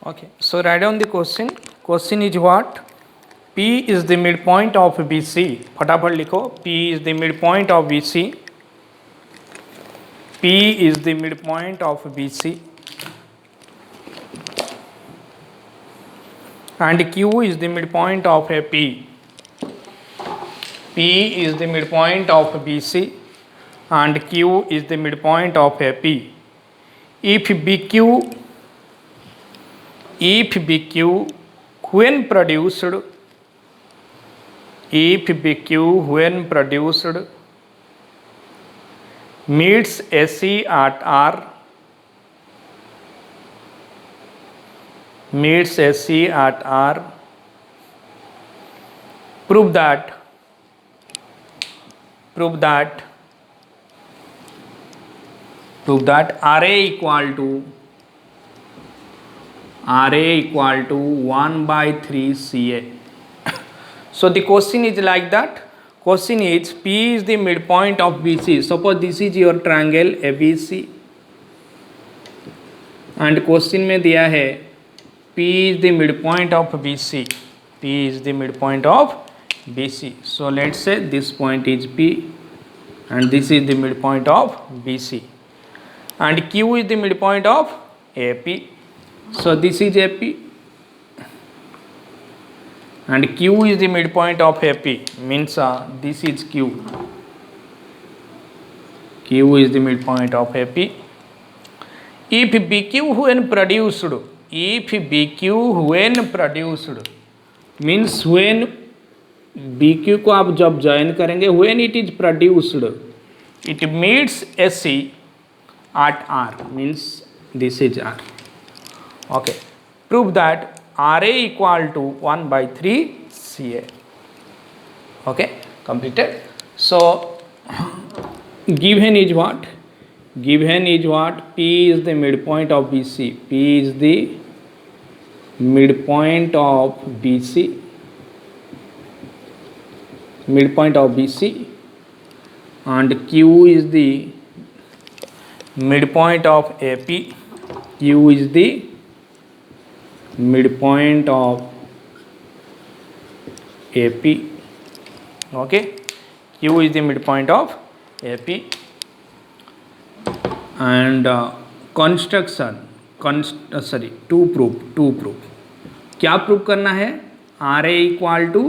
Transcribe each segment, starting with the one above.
Okay, so write down the question. Question is what? P is the midpoint of BC. फटाफट लिखो. P is the midpoint of BC. P is the midpoint of BC. And Q is the midpoint of AP. P is the midpoint of BC. And Q is the midpoint of AP. If BQ when produced meets AC at R, prove that RA equal to 1/3 CA. So the question is like that. Question is P is the midpoint of BC. Suppose this is your triangle ABC and question में दिया है P is the midpoint of BC. P is the midpoint of BC. So let's say this point is P and this is the midpoint of BC and Q is the midpoint of AP. So this is AP and Q is the midpoint of AP, means this is Q. Q is the midpoint of AP. If BQ when produced means when BQ को आप जब join करेंगे, when it is produced it meets AC at R, means this is R. Okay, prove that RA equal to 1/3 CA. Okay, completed. So given is what? Given is what? P is the midpoint of BC. P is the midpoint of BC. And Q is the midpoint of AP. Q is the midpoint of AP. Okay, Q is the midpoint of AP. And to prove क्या prove करना है? RA equal to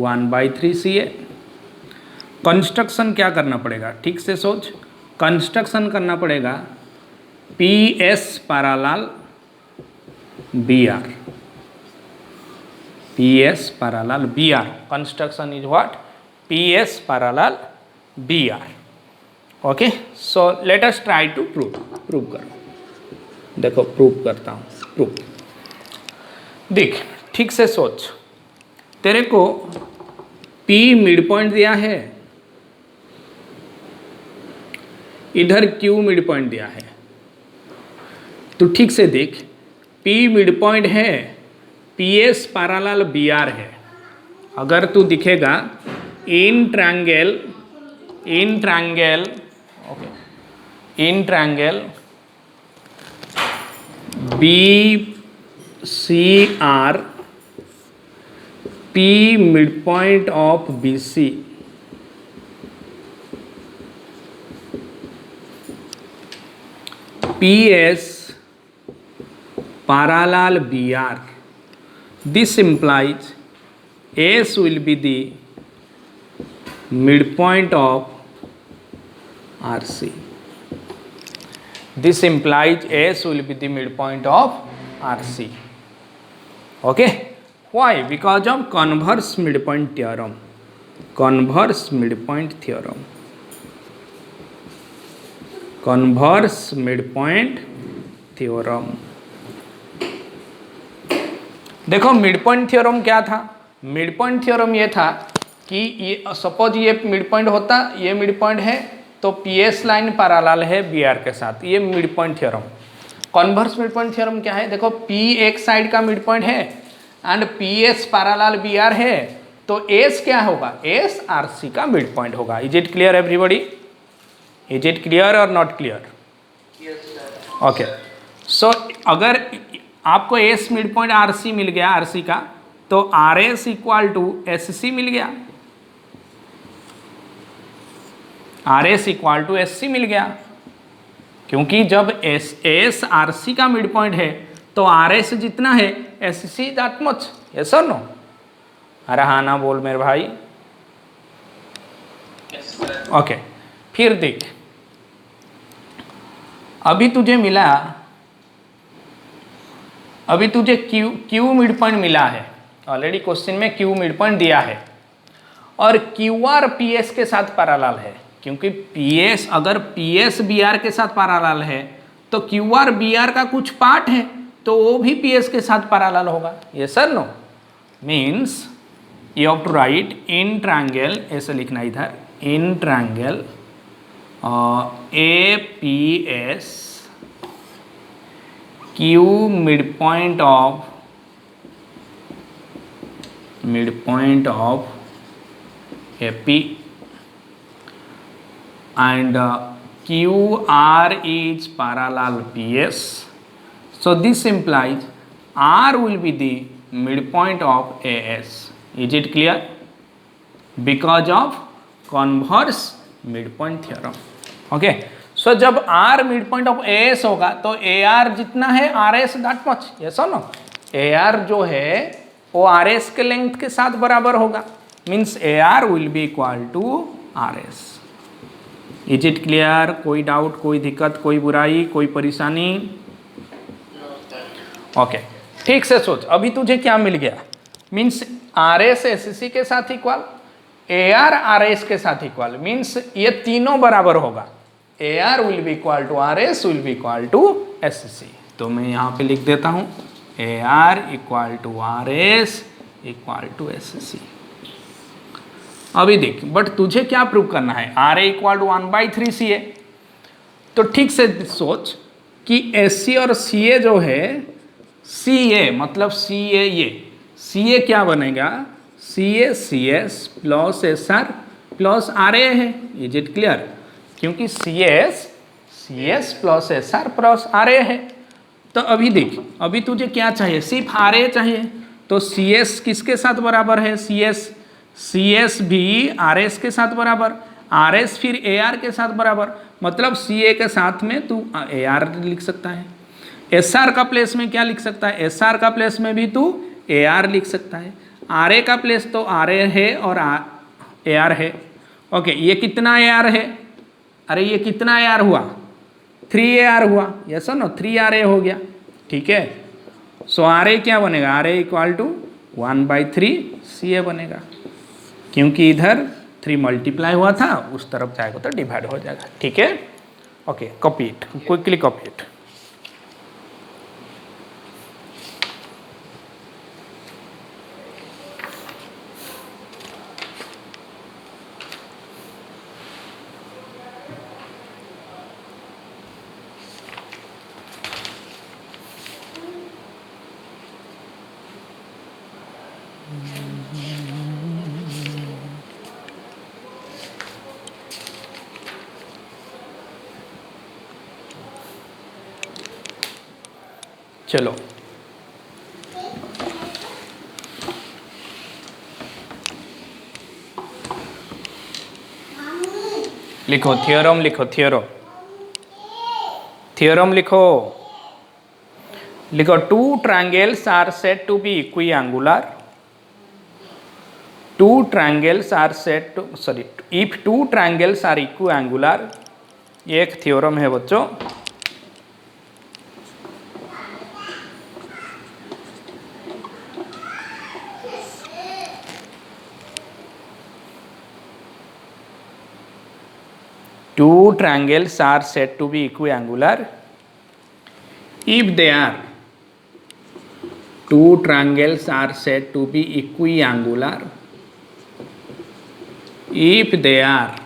1/3 CA. Construction क्या करना पड़ेगा? ठीक से सोच. Construction करना पड़ेगा PS parallel BR. PS parallel BR. Construction is what? PS parallel BR. Okay. So let us try to prove. Prove करो. देखो प्रूव करता हूँ. प्रूव. देख ठीक से सोच. तेरे को P मिड पॉइंट दिया है, इधर Q मिड पॉइंट दिया है. तो ठीक से देख, P मिड पॉइंट है, PS पैरेलल BR है. अगर तू दिखेगा in triangle BCR, P mid point of BC, PS parallel BR. This implies S will be the midpoint of RC. This implies S will be the midpoint of RC. Okay? Why? Because of converse midpoint theorem. Converse midpoint theorem. Converse midpoint theorem. देखो mid point theorem क्या था? Mid point theorem ये था कि ये suppose ये mid point होता, ये मिड पॉइंट है तो PS लाइन पैरेलल है BR के साथ. ये mid point theorem. Converse mid point theorem क्या है? देखो P एक साइड का मिड पॉइंट है एंड PS पैरेलल BR है तो S क्या होगा? S RC का मिड पॉइंट होगा. Is it clear everybody? Is it clear और not clear? Yes, sir. Okay. So अगर आपको S mid point R C मिल गया, आर सी का, तो are S equal to S C मिल गया, R S equal to S C मिल गया, क्योंकि जब एस आर सी का मिड पॉइंट है तो आर एस जितना है S see that much, yes और नो? अरे हाँ ना बोल मेरे भाई। ओके, फिर देख, अभी तुझे मिला, अभी तुझे क्यू मिड पॉइंट मिला है, ऑलरेडी क्वेश्चन में क्यू मिड पॉइंट दिया है, और क्यू आर पी एस के साथ पैरेलल है, क्योंकि पी एस अगर पी एस बी आर के साथ पैरेलल है तो क्यू आर बी आर का कुछ पार्ट है तो वो भी पी एस के साथ पैरेलल होगा, ये sir no? Means you have to write in triangle, ऐसे लिखना इधर, in triangle A P S Q mid point of AP and QR is parallel PS. So this implies R will be the midpoint of AS. Is it clear? Because of converse midpoint theorem. Okay. So जब R midpoint of AS होगा तो AR जितना है RS that much. Yes or no? AR जो है वो RS के length के साथ बराबर होगा. Means AR will be equal to RS. Is it clear? कोई डाउट, कोई दिक्कत, कोई बुराई, कोई परेशानी? ओके, ठीक से सोच, अभी तुझे क्या मिल गया? मीन्स RS SC के साथ इक्वल, AR RS के साथ इक्वल, मीन्स ये तीनों बराबर होगा. AR will be equal to RS will be equal to SC. तो मैं यहाँ पे लिख देता हूँ AR equal to RS equal to SC. अभी देख, बट तुझे क्या प्रूव करना है? R A equal to 1/3 CA. तो ठीक से सोच कि SC और CA जो है, CA मतलब CA, ये CA क्या बनेगा? CA CS plus SR plus RA है. Is it clear? क्योंकि CS plus SR plus RA है. तो अभी देख, अभी तुझे क्या चाहिए? सिर्फ RA चाहिए. तो CS किसके साथ बराबर है? CS भी RS के साथ बराबर, RS फिर AR के साथ बराबर, मतलब CA के साथ में तू AR लिख सकता है. SR का प्लेस में क्या लिख सकता है? SR का प्लेस में भी तू AR लिख सकता है. RA का प्लेस तो RA है और AR है. ओके, ये कितना AR है? अरे ये कितना AR हुआ? 3AR हुआ. यस और नो? 3RA हो गया. ठीक है. सो RA क्या बनेगा? RA इक्वल टू 1/3 CA बनेगा, क्योंकि इधर 3 मल्टीप्लाई हुआ था, उस तरफ जाएगा तो डिवाइड हो जाएगा. ठीक है. Okay, copy it, quickly copy it. चलो, लिखो थ्योरम, लिखो थ्योरम, थ्योरम लिखो. लिखो, 2 triangles are said to be equiangular. 2 triangles are said to, sorry, if 2 triangles are equiangular, ये एक थ्योरम है बच्चों. Two triangles are said to be equiangular if they are, two triangles are said to be equiangular if they are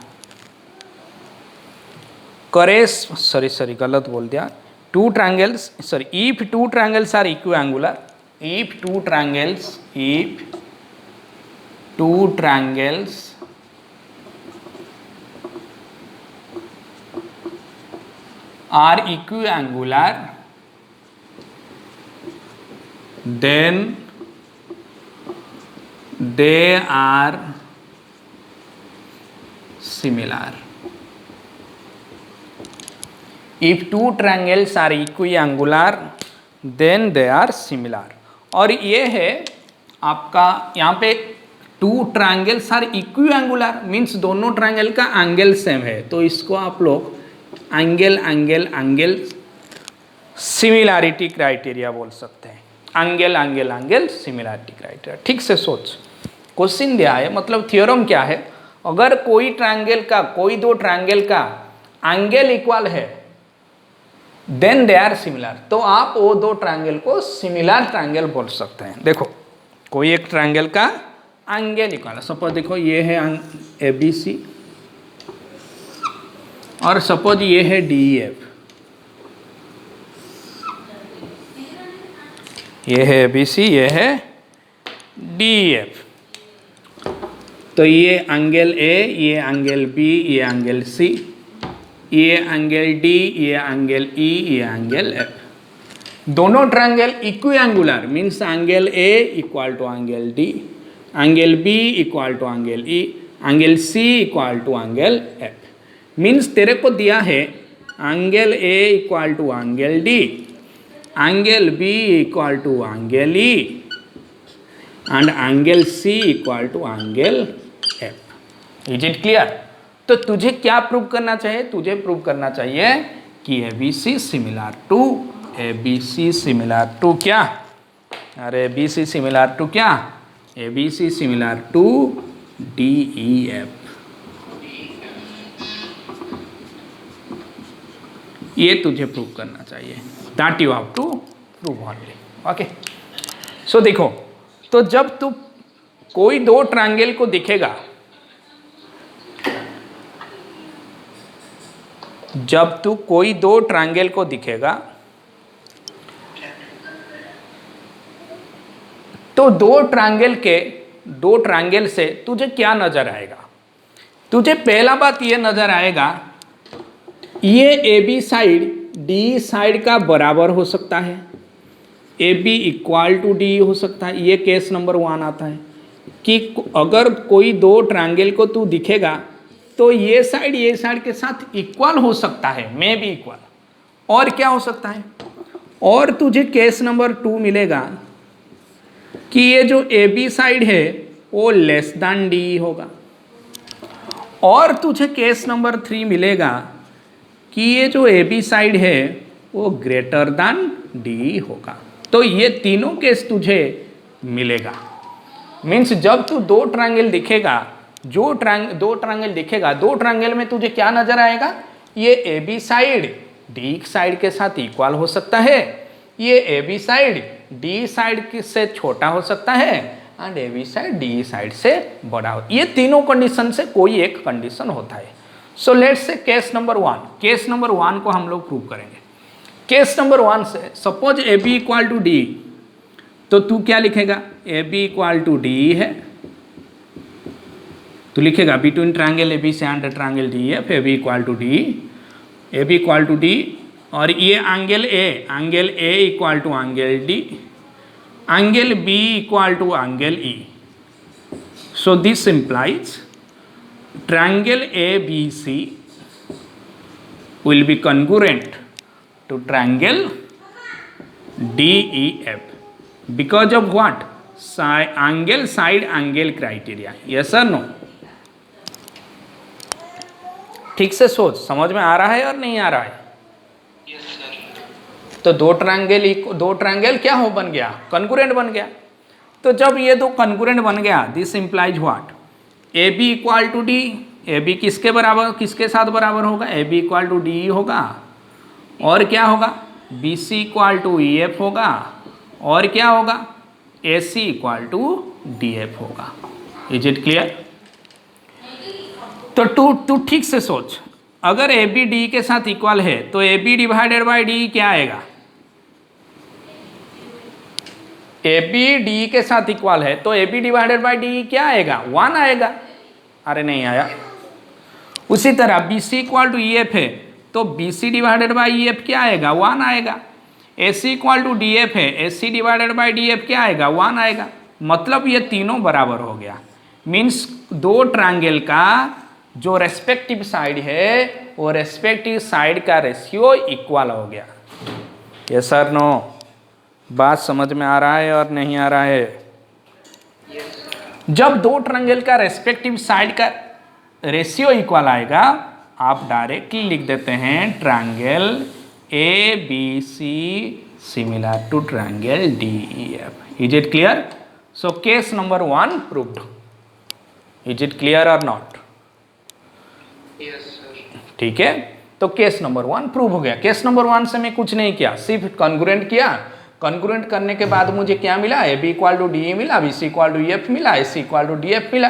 sorry गलत बोल दिया. Two triangles, sorry, if 2 triangles are equiangular, if 2 triangles are equiangular, then they are similar. If two triangles are equiangular then they are similar. और ये है आपका यहाँ पे two triangles are इक्विएंगुलर means दोनों ट्रायंगल का एंगल सेम है, तो इसको आप लोग angle angle angle similarity criteria बोल सकते हैं। Angle angle angle similarity criteria. ठीक से सोच, क्वेश्चन दिया है, मतलब थ्योरम क्या है, अगर कोई ट्रायंगल का कोई दो ट्रायंगल का एंगल इक्वल है देन दे आर सिमिलर, तो आप वो दो ट्रायंगल को सिमिलर ट्रायंगल बोल सकते हैं। देखो कोई एक ट्रायंगल का एंगल इक्वल है, सपोज देखो ये है ABC और सपोज ये है DEF, ये है ABC ये है DEF, तो ये एंगल A, ये एंगल B, ये एंगल C, ये एंगल D, ये एंगल E, ये एंगल F। दोनों triangle equiangular means angle A equal to angle D, angle B equal to angle E, angle C equal to angle F। Means तेरे को दिया है angle A equal to angle D, angle B equal to angle E and angle C equal to angle F। Is it clear? तो तुझे क्या prove करना चाहिए? तुझे प्रूव करना चाहिए कि ABC similar to ABC similar to क्या? अरे ABC सिमिलर टू क्या? ABC similar to DEF। ये तुझे प्रूव करना चाहिए, that you have to prove only. Okay, so देखो, तो जब तू कोई दो ट्रायंगल को दिखेगा, जब तू कोई दो ट्रायंगल को दिखेगा तो दो ट्रायंगल से तुझे क्या नजर आएगा? तुझे पहला बात ये नजर आएगा, ये AB साइड D साइड का बराबर हो सकता है, AB इक्वल टू D हो सकता है। ये केस नंबर 1 आता है कि अगर कोई दो ट्रायंगल को तू दिखेगा तो ये साइड के साथ इक्वल हो सकता है, मे बी इक्वल। और क्या हो सकता है? और तुझे केस नंबर 2 मिलेगा कि ये जो AB साइड है वो लेस देन D होगा। और तुझे केस नंबर 3 मिलेगा कि ये जो AB साइड है वो ग्रेटर देन D होगा। तो ये तीनों केस तुझे मिलेगा। मीन्स जब तू दो ट्रायंगल दिखेगा, दो ट्रायंगल दिखेगा, दो ट्रायंगल में तुझे क्या नजर आएगा? ये AB साइड D साइड के साथ इक्वल हो सकता है, ये AB साइड D साइड से छोटा हो सकता है and AB side D side से बड़ा हो। ये तीनों कंडीशन से कोई एक कंडीशन होता है। So let's say case number 1, case number 1 को हम लोग प्रूव करेंगे। केस नंबर 1 से suppose AB equal to D, तो तू क्या लिखेगा? AB इक्वल टू D है, तो लिखेगा between triangle ABC and triangle DEF AB equal to D, AB equal to D, और ये angle A equal to angle D, angle B equal to angle E। So this implies triangle ABC will be congruent to triangle DEF because of what? Side angle criteria. Yes or no? ठीक से सोच, समझ में आ रहा है और नहीं आ रहा है? तो दो ट्रायंगल क्या हो बन गया? कॉन्ग्रुएंट बन गया। तो जब ये दो कॉन्ग्रुएंट बन गया, this implies what? AB equal to D, AB किसके साथ बराबर होगा? AB इक्वल टू D होगा, और क्या होगा? BC इक्वल टू EF होगा, और क्या होगा? AC इक्वल टू DF होगा। Is it clear? तो तू ठीक से सोच, अगर AB D के साथ इक्वल है तो AB डिवाइडेड बाई D क्या आएगा? AB D के साथ इक्वल है तो AB डिवाइडेड बाई D क्या आएगा? 1 आएगा। अरे नहीं आया। उसी तरह BC इक्वल टू EF है तो BC डिवाइडेड बाई EF क्या आएगा? 1 आएगा। AC इक्वल टू DF है, AC डिवाइडेड बाई DF क्या आएगा, 1 आएगा। मतलब ये तीनों बराबर हो गया। मीन्स दो ट्रायंगल का जो रेस्पेक्टिव साइड है वो रेस्पेक्टिव साइड का रेशियो इक्वल हो गया। Yes sir no? बात समझ में आ रहा है और नहीं आ रहा है? जब दो ट्रायंगल का रेस्पेक्टिव साइड का रेशियो इक्वल आएगा, आप डायरेक्टली लिख देते हैं triangle ABC similar to triangle DEF। Is it clear? So case number 1 proved. Is it clear और नॉट? ठीक है, तो केस नंबर 1 प्रूव हो गया। केस नंबर 1 से मैं कुछ नहीं किया, सिर्फ कॉन्ग्रुएंट किया। कॉन्ग्रुएंट करने के बाद मुझे क्या मिला, AB इक्वल टू DE मिला, BC इक्वल टू EF मिला, AC इक्वल टू DF मिला।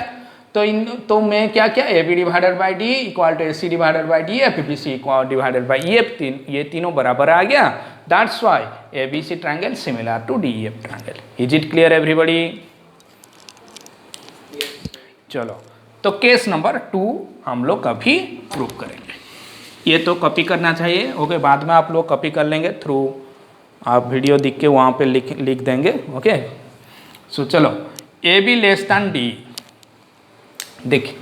तो मैं क्या किया, AB divided by DE equal to AC divided by DF, BC equal divided by EF, ये तीनों बराबर आ गया। That's why ABC triangle similar to DEF triangle. Is it clear everybody? चलो, तो केस नंबर 2 हम लोग अभी प्रूव करेंगे। ये तो कॉपी करना चाहिए, ओके। बाद में आप लोग कॉपी कर लेंगे थ्रू, आप वीडियो दिख के वहाँ पे लिख देंगे, ओके। सो चलो, AB लेस दैन DE। देखिए,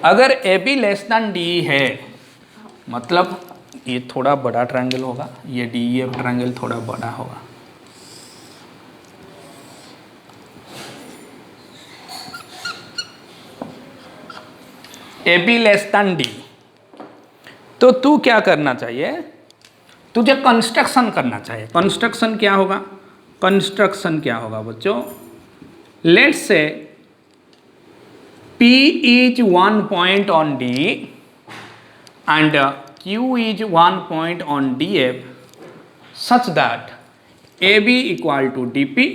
अगर AB लेस दैन DE है, मतलब ये थोड़ा बड़ा ट्रायंगल होगा, ये DEF ट्रायंगल थोड़ा बड़ा होगा। AB लेस दैन DE, तो तू क्या करना चाहिए, तुझे कंस्ट्रक्शन करना चाहिए। कंस्ट्रक्शन क्या होगा? कंस्ट्रक्शन क्या होगा बच्चों? Let's say P is 1 point on DE and Q is 1 point on DF such that AB equal to DP,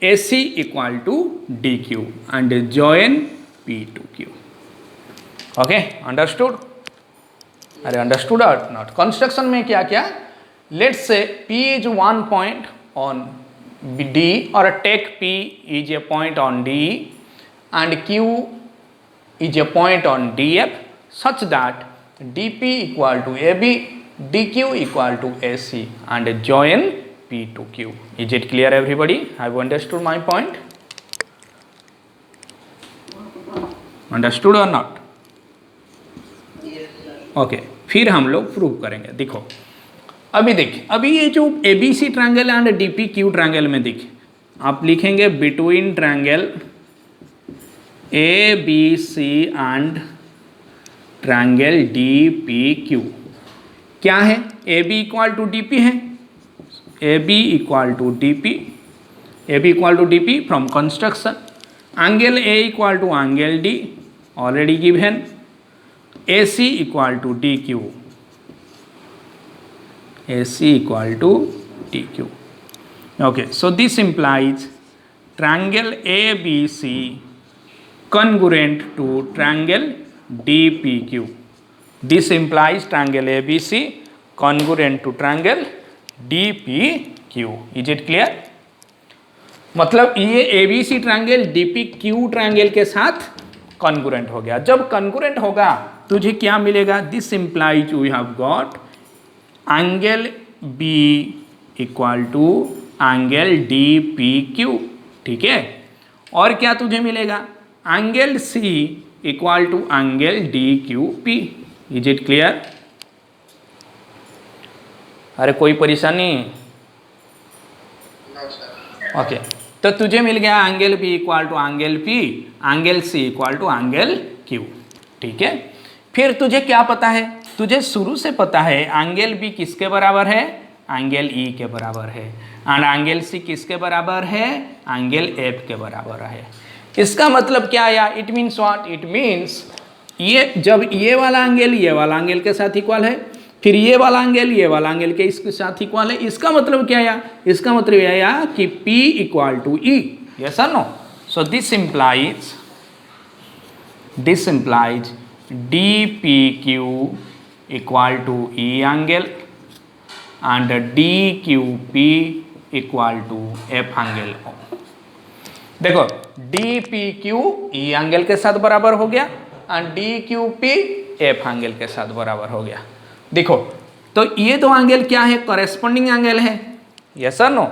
AC equal to DQ and join P to Q. Okay, understood? अरे understood और not? Construction में क्या क्या, let's say P is 1 point on D और take P is a point on D and Q is a point on DF such that DP equal to AB, DQ equal to AC and join P to Q. Is it clear everybody? Have you understood my point? Understood or not? Okay, फिर हम लोग prove करेंगे। देखो, अभी देखिए, अभी ये जो ABC triangle and DPQ triangle में देखिए, आप लिखेंगे between triangle ABC and triangle DPQ क्या है? AB इक्वल टू DP है, AB equal to DP, AB equal to DP from construction. Angle A equal to angle D already given. AC equal to DQ, AC equal to DQ. Okay, so this implies triangle ABC congruent to triangle DPQ. This implies triangle ABC congruent to triangle DPQ. Is it clear? मतलब ये ABC triangle DPQ triangle के साथ congruent हो गया। जब congruent होगा तुझे क्या मिलेगा? This implies we have got angle B equal to angle DPQ, ठीक है। और क्या तुझे मिलेगा? Angle C equal to angle DQP। Is it clear? अरे कोई परेशानी? ओके, तो तुझे मिल गया angle B equal to angle P, angle C equal to angle Q, ठीक है। फिर तुझे क्या पता है? तुझे शुरू से पता है एंगल B किसके बराबर है? एंगल E के बराबर है। एंड एंगल C किसके बराबर है? एंगल F के बराबर है। इसका मतलब क्या आया? It means what? It means ये जब ये वाला एंगल के साथ इक्वल है, फिर ये वाला एंगल के इसके साथ इक्वल है, इसका मतलब क्या आया? इसका मतलब आया कि P equal to E। Yes और no? So this implies DPQ equal to E angle and DQP equal to F angle. देखो, DPQ E एंगल के साथ बराबर हो गया एंड DQP F एंगल के साथ बराबर हो गया। देखो, तो ये दो एंगल क्या है? कॉरेस्पॉन्डिंग एंगल है। यस और नो?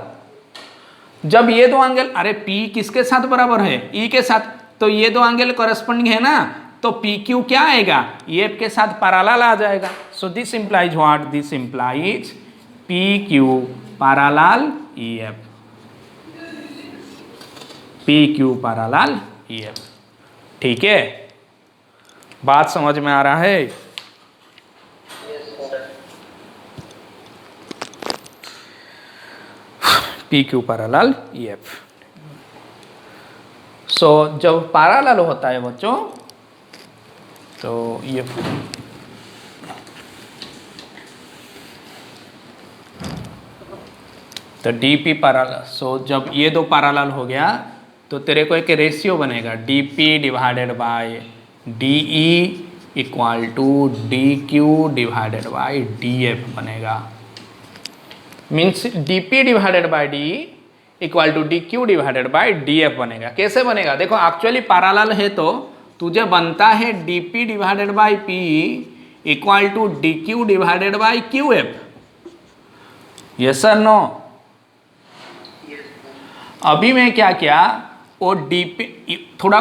जब ये दो एंगल, अरे P किसके साथ बराबर है? E के साथ, तो ये दो एंगल कॉरेस्पॉन्डिंग है ना, तो PQ क्या आएगा? EF के साथ पैरेलल आ जाएगा। So this implies what? This implies PQ parallel EF, PQ parallel EF। ठीक है, बात समझ में आ रहा है? PQ parallel EF। सो जब पैरेलल होता है बच्चों, तो ये तो DP पैरेलल, सो जब ये दो पैरेलल हो गया तो तेरे को एक रेशियो बनेगा DP divided by DE equal to DQ divided by DF बनेगा। Means DP divided by DE equal to DQ divided by DF बनेगा। कैसे बनेगा? देखो एक्चुअली पैरेलल है तो तुझे बनता है DP divided by PE equal to DQ divided by QF। Yes sir no? अभी मैं क्या किया, वो DP थोड़ा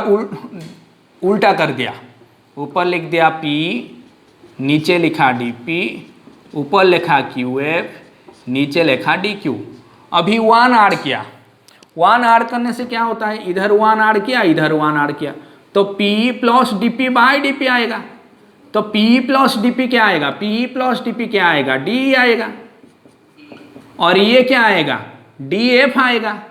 उल्टा कर दिया, ऊपर लिख दिया P, नीचे लिखा DP, ऊपर लिखा QF, नीचे लिखा DQ। अभी 1 ऐड किया, 1 ऐड करने से क्या होता है, इधर 1 ऐड किया, इधर 1 ऐड किया, तो PE plus DP by DP आएगा। तो PE प्लस DP क्या आएगा? PE प्लस DP क्या आएगा? DE आएगा। और ये क्या आएगा? DF आएगा,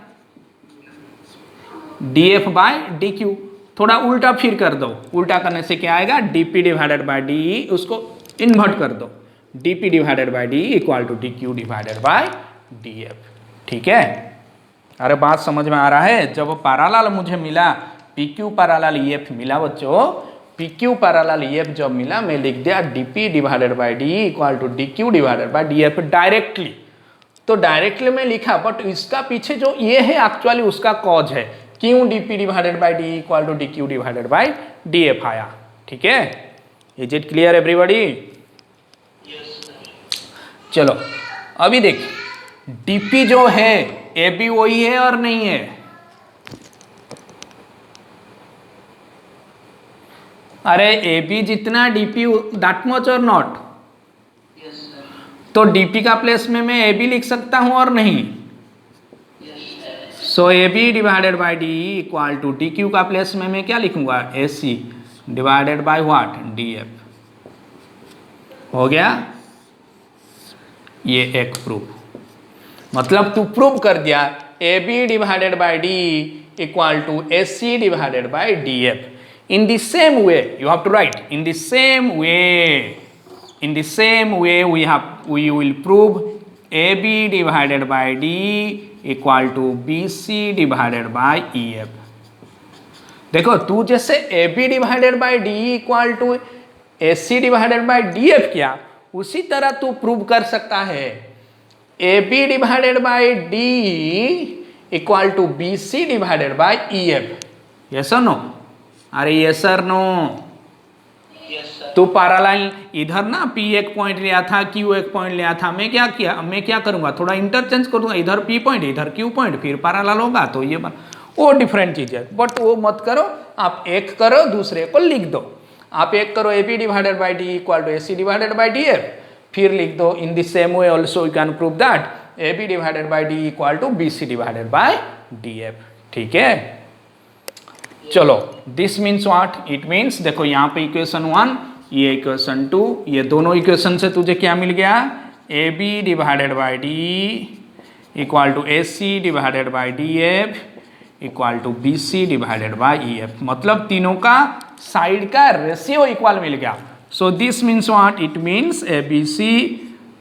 DF बाय DQ। थोड़ा उल्टा फिर कर दो, उल्टा करने से क्या आएगा? DP डिवाइडेड बाय DE, उसको इन्वर्ट कर दो, DP divided by DE equal to DQ divided by DF। ठीक है, अरे बात समझ में आ रहा है? जब पैरेलल मुझे मिला, PQ पैरेलल EF मिला बच्चों, PQ पैरेलल EF जब मिला, मैं लिख दिया DP divided by DE equal to DQ divided by DF directly. तो डायरेक्टली मैं लिखा, बट इसका पीछे जो ये है एक्चुअली उसका कॉज है, क्यों DP divided by DE equal to DQ divided by DF आया। ठीक है, इज इट क्लियर एवरीबॉडी? चलो अभी देखिए, DP जो है AB वही है और नहीं है? अरे AB जितना DP दैट मच और नॉट? तो DP का प्लेस में मैं AB लिख सकता हूं और नहीं? So AB divided by DE equal to DQ का प्लेस में मैं क्या लिखूंगा? AC divided by what? DF। हो गया, ये एक प्रूफ, मतलब तू प्रूव कर दिया AB divided by DE equal to AC divided by DF। In the same way, you have to write in the same way. In the same way, we will prove AB divided by DE equal to BC divided by EF. देखो, तू जैसे AB divided by DE equal to AC divided by DF किया, उसी तरह तू prove कर सकता है AB divided by DE equal to BC divided by EF. Yes or no? अरे yes or no? तो पैरेलल इधर ना P एक पॉइंट लिया था, Q एक पॉइंट लिया था, मैं क्या किया, मैं क्या करूंगा, थोड़ा इंटरचेंज कर दूंगा, इधर P पॉइंट इधर Q पॉइंट, फिर पैरेलल होगा, तो ये वो डिफरेंट चीज है। बट वो मत करो, आप एक करो, दूसरे को लिख दो। आप एक करो AB divided by DE equal to AC divided by DF, फिर लिख दो in the same way also you can prove that AB divided by DE equal to BC divided by DF। ठीक है, चलो this means what? It means देखो यहाँ पे equation 1, ये इक्वेशन 2, ये दोनों इक्वेशन से तुझे क्या मिल गया? AB divided by DE equal to AC divided by DF equal to BC divided by EF। मतलब तीनों का साइड का रेशियो इक्वल मिल गया। So this means what? It means ABC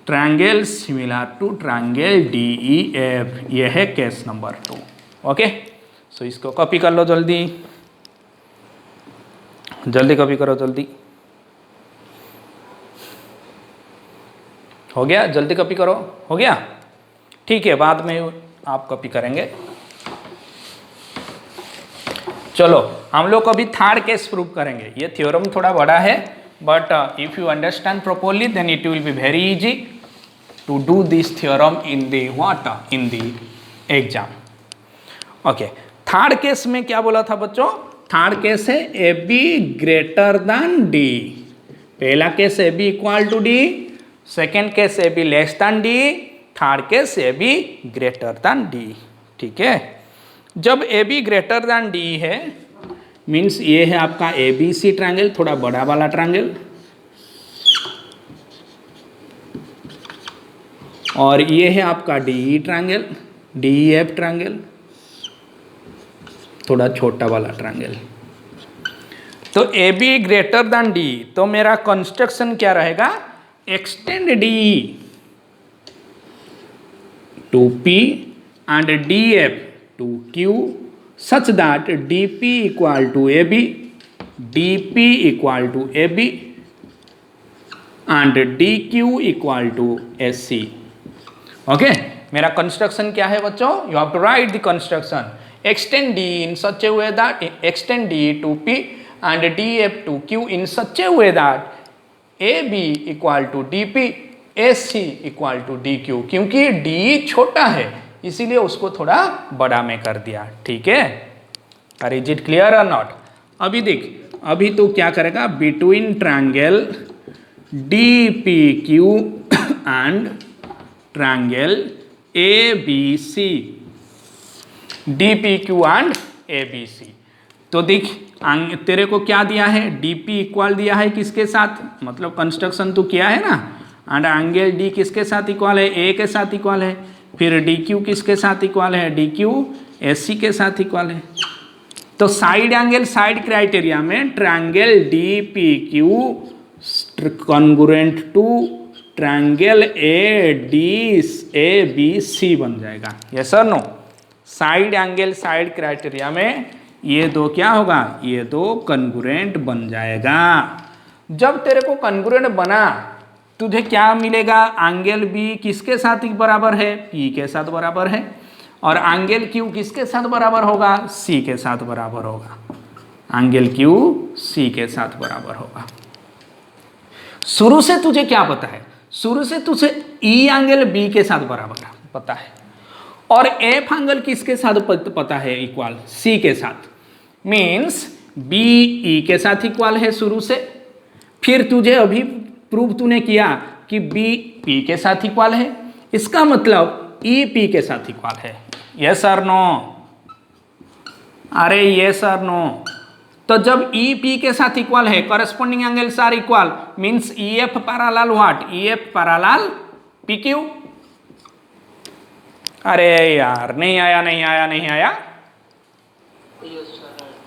triangle similar to triangle DEF। ये है case number 2। Okay, सो इसको copy कर लो, जल्दी जल्दी कॉपी करो, जल्दी हो गया, जल्दी कॉपी करो, हो गया? ठीक है, बाद में आप कॉपी करेंगे। चलो हम लोग अभी थर्ड केस प्रूव करेंगे। ये थ्योरम थोड़ा बड़ा है, but if you understand properly then it will be very easy. to do this theorem in the what? In the exam. Okay. Third case में क्या बोला था बच्चों? थर्ड केस है A B greater than D. पहला case A B equal to D, second case A B less than D, third case A B greater than D. ठीक है, जब A B greater than D है means ये है आपका ए B सी triangle, थोड़ा बड़ा वाला ट्रायंगल, और ये है आपका D E triangle, D E F triangle, थोड़ा छोटा वाला ट्रायंगल। तो A B greater than D, तो मेरा कंस्ट्रक्शन क्या रहेगा? Extend D to P and D F to Q such that dp equal to ab, dp equal to ab and dq equal to sc। Okay, मेरा construction क्या है बच्चों? You have to write the construction. Extend D in such a way that extend D to P and D F to Q in such a way that A B equal to D P, A C equal to D Q. क्योंकि D छोटा है इसीलिए उसको थोड़ा बड़ा में कर दिया। ठीक है, अरे इज इट क्लियर और नॉट? अभी देख, अभी तो क्या करेगा? Between triangle D P Q and triangle A B C, D P Q and A B C. तो देख तेरे को क्या दिया है? डी पी इक्वल दिया है किसके साथ? मतलब कंस्ट्रक्शन तो किया है ना, एंड एंगल डी किसके साथ इक्वल है? ए के साथ इक्वल है। फिर डी क्यू किसके साथ इक्वल है? डी क्यू एस सी के साथ इक्वल है। तो साइड एंगल साइड क्राइटेरिया में triangle D P Q congruent to triangle A D A B C बन जाएगा। यस और no? Side angle side criteria में ये दो क्या होगा? ये दो कॉन्ग्रुएंट बन जाएगा। जब तेरे को कॉन्ग्रुएंट बना तुझे क्या मिलेगा? एंगल बी किसके साथ बराबर है? पी के साथ बराबर है। और एंगल क्यू किसके साथ बराबर होगा? सी के साथ बराबर होगा। एंगल क्यू सी के साथ बराबर होगा। शुरू से तुझे क्या पता है? शुरू से तुझे ई एंगल बी के साथ बराबर पता है, और एफ एंगल किसके साथ पता है? इक्वल सी के साथ। मीन्स बी ई के साथ इक्वल है शुरू से। फिर तुझे अभी प्रूव तूने किया कि बी पी के साथ इक्वल है, इसका मतलब ई पी के साथ इक्वल है। यस और नो? अरे यस और नो? तो जब ई पी के साथ इक्वल है, corresponding angles are equal, means E F parallel what? E F parallel P Q. अरे यार नहीं आया नहीं आया नहीं आया।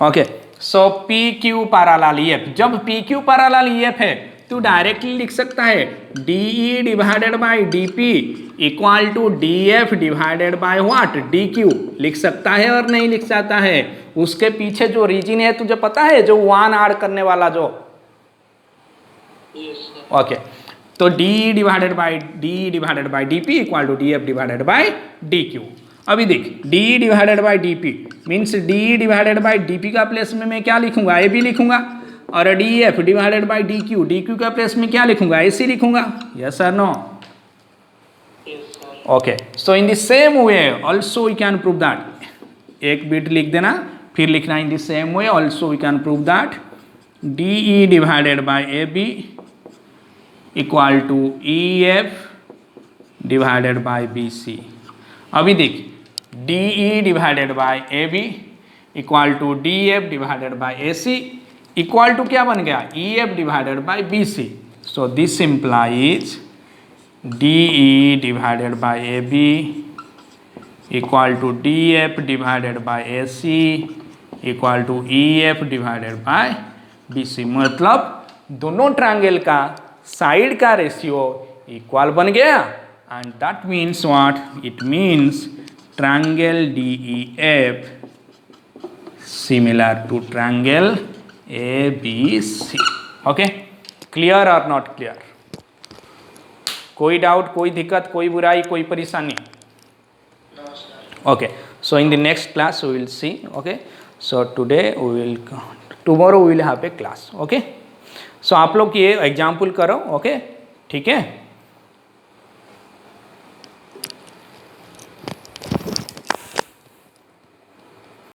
Okay, so P Q parallel E F. जब P Q parallel E F है तो डायरेक्टली लिख सकता है D E divided by D P equal to D F divided by what? D Q. लिख सकता है और नहीं लिख सकता है? उसके पीछे जो रीजन है तुझे पता है, जो वन ऐड करने वाला जो। ओके, तो D divided by D P equal to D F divided by D Q. अभी देख, D divided by D P means D divided by D P का प्लेस में मैं क्या लिखूंगा? ए बी लिखूंगा। और डी एफ डिवाइडेड बाई डी क्यू का प्लेस में क्या लिखूंगा? ए सी लिखूंगा। यस और no? Okay, so in the same way also we can prove that. एक बिट लिख देना, फिर लिखना in the same way also we can prove that D E divided by A B equal to E F divided by B C. अभी देख, D E divided by A B equal to D F divided by A C equal to क्या बन गया? E F divided by B C. So this implies D E divided by A B equal to D F divided by A C equal to E F divided by B C. मतलब दोनों triangle का side का ratio equal बन गया, and that means what? It means triangle D E F similar to triangle A B C. Okay, clear और not clear? कोई doubt, कोई दिक्कत, कोई बुराई, कोई परेशानी? Okay, so in the next class we will see. Okay, so tomorrow we will have a class. Okay, so आप लोग ये एग्जाम्पल करो। ओके, ठीक है।